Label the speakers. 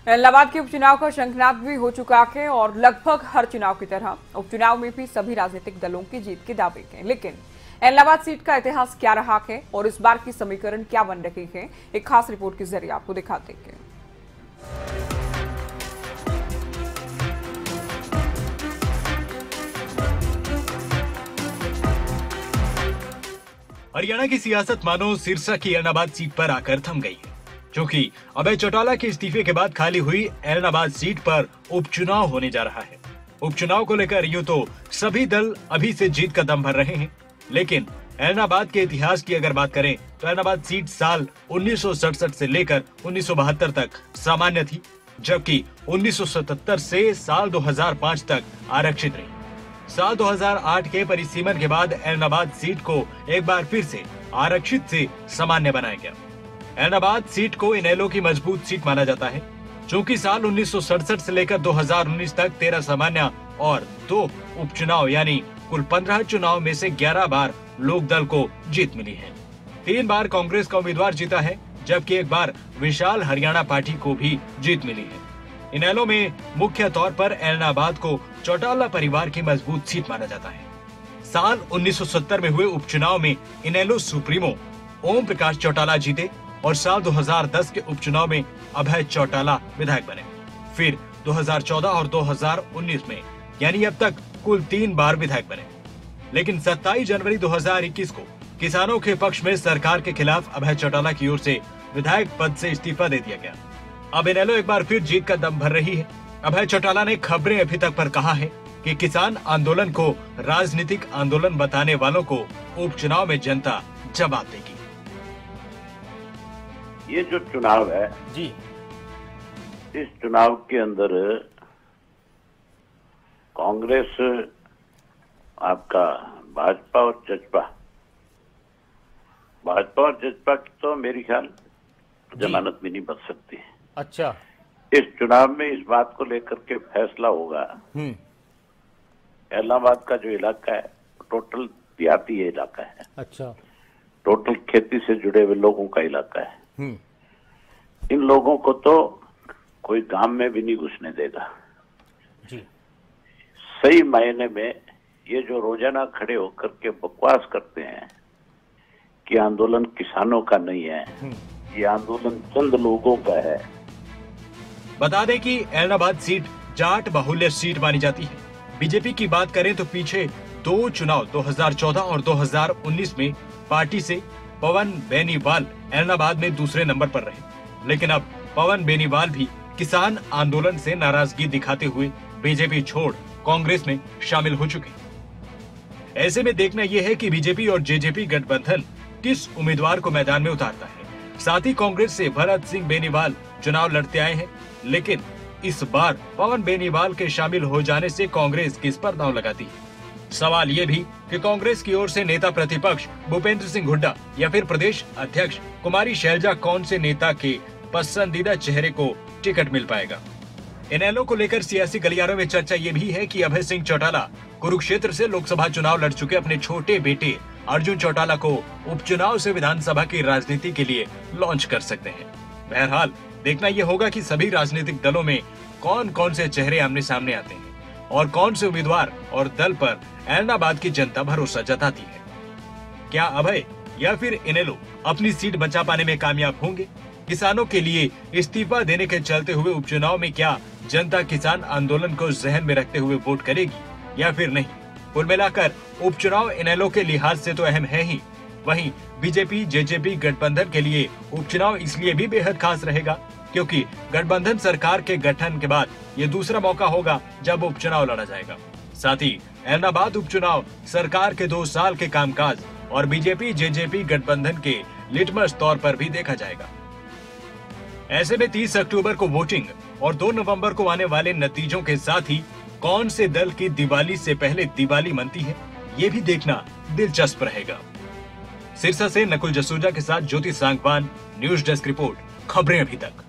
Speaker 1: इलाहाबाद के उपचुनाव का शंखनाद भी हो चुका है और लगभग हर चुनाव की तरह उपचुनाव में भी सभी राजनीतिक दलों की जीत के दावे हैं। लेकिन इलाहाबाद सीट का इतिहास क्या रहा है और इस बार की समीकरण क्या बन रही है, एक खास रिपोर्ट के जरिए आपको दिखाते हैं।
Speaker 2: हरियाणा की सियासत मानो सिरसा की इलाहाबाद सीट पर आकर थम गई है, क्योंकि अभय चौटाला के इस्तीफे के बाद खाली हुई इलाहाबाद सीट पर उपचुनाव होने जा रहा है। उपचुनाव को लेकर यूं तो सभी दल अभी से जीत का दम भर रहे हैं, लेकिन इलाहाबाद के इतिहास की अगर बात करें तो इलाहाबाद सीट साल 1967 से लेकर 1972 तक सामान्य थी, जबकि 1977 से साल 2005 तक आरक्षित रही। साल 2008 के परिसीमन के बाद इलाहाबाद सीट को एक बार फिर से आरक्षित से सामान्य बनाया गया। इलाहाबाद सीट को इनेलो की मजबूत सीट माना जाता है, चूंकि साल 1967 से लेकर 2019 तक 13 सामान्य और 2 उपचुनाव यानी कुल 15 चुनाव में से 11 बार लोकदल को जीत मिली है। 3 बार कांग्रेस का उम्मीदवार जीता है, जबकि एक बार विशाल हरियाणा पार्टी को भी जीत मिली है। इनेलो में मुख्य तौर पर इलाहाबाद को चौटाला परिवार की मजबूत सीट माना जाता है। साल 1970 में हुए उपचुनाव में इनेलो सुप्रीमो ओम प्रकाश चौटाला जीते और साल 2010 के उपचुनाव में अभय चौटाला विधायक बने। फिर 2014 और 2019 में यानी अब तक कुल 3 बार विधायक बने। लेकिन 27 जनवरी 2021 को किसानों के पक्ष में सरकार के खिलाफ अभय चौटाला की ओर से विधायक पद से इस्तीफा दे दिया गया। अब इनेलो एक बार फिर जीत का दम भर रही है। अभय चौटाला ने खबरें अभी तक पर कहा है कि किसान आंदोलन को राजनीतिक आंदोलन बताने वालों को उपचुनाव में जनता जवाब देगी।
Speaker 3: ये जो चुनाव है
Speaker 2: जी,
Speaker 3: इस चुनाव के अंदर कांग्रेस आपका भाजपा और जजपा की तो मेरी ख्याल जमानत भी नहीं बच सकती।
Speaker 2: अच्छा,
Speaker 3: इस चुनाव में इस बात को लेकर के फैसला होगा। इलाहाबाद का जो इलाका है टोटल देहाती इलाका है। अच्छा, टोटल खेती से जुड़े हुए लोगों का इलाका है। इन लोगों को तो कोई गांव में भी नहीं घुसने देगा जी। सही मायने में ये जो रोजाना खड़े होकर के बकवास करते हैं कि आंदोलन किसानों का नहीं है, ये आंदोलन चंद लोगों का है।
Speaker 2: बता दें कि इलाहाबाद सीट जाट बाहुल्य सीट मानी जाती है। बीजेपी की बात करें तो पीछे 2 चुनाव 2014 और 2019 में पार्टी से पवन बेनीवाल इलाहाबाद में दूसरे नंबर पर रहे, लेकिन अब पवन बेनीवाल भी किसान आंदोलन से नाराजगी दिखाते हुए बीजेपी छोड़ कांग्रेस में शामिल हो चुके हैं। ऐसे में देखना यह है कि बीजेपी और जेजेपी गठबंधन किस उम्मीदवार को मैदान में उतारता है। साथ ही कांग्रेस से भरत सिंह बेनीवाल चुनाव लड़ते आए हैं, लेकिन इस बार पवन बेनीवाल के शामिल हो जाने से कांग्रेस किस पर दांव लगाती है। सवाल ये भी कि कांग्रेस की ओर से नेता प्रतिपक्ष भूपेंद्र सिंह हुड्डा या फिर प्रदेश अध्यक्ष कुमारी शैलजा कौन से नेता के पसंदीदा चेहरे को टिकट मिल पाएगा। इनेलो को लेकर सियासी गलियारों में चर्चा ये भी है कि अभय सिंह चौटाला कुरुक्षेत्र से लोकसभा चुनाव लड़ चुके अपने छोटे बेटे अर्जुन चौटाला को उपचुनाव से विधानसभा की राजनीति के लिए लॉन्च कर सकते हैं। बहरहाल देखना यह होगा कि सभी राजनीतिक दलों में कौन कौन से चेहरे आमने सामने आते हैं और कौन से उम्मीदवार और दल पर इलाहाबाद की जनता भरोसा जताती है। क्या अभय या फिर इनेलो अपनी सीट बचा पाने में कामयाब होंगे? किसानों के लिए इस्तीफा देने के चलते हुए उपचुनाव में क्या जनता किसान आंदोलन को जहन में रखते हुए वोट करेगी या फिर नहीं? कुल मिलाकर उपचुनाव इनेलो के लिहाज से तो अहम है ही, वहीं बीजेपी जेजेपी गठबंधन के लिए उपचुनाव इसलिए भी बेहद खास रहेगा क्योंकि गठबंधन सरकार के गठन के बाद ये दूसरा मौका होगा जब उपचुनाव लड़ा जाएगा। साथ ही इलाहाबाद उपचुनाव सरकार के 2 साल के कामकाज और बीजेपी जेजेपी गठबंधन के लिटमस तौर पर भी देखा जाएगा। ऐसे में 30 अक्टूबर को वोटिंग और 2 नवंबर को आने वाले नतीजों के साथ ही कौन से दल की दिवाली से पहले दिवाली मनती है, ये भी देखना दिलचस्प रहेगा। सिरसा से नकुल जसूजा के साथ ज्योति सांगवान, न्यूज डेस्क रिपोर्ट, खबरें अभी तक।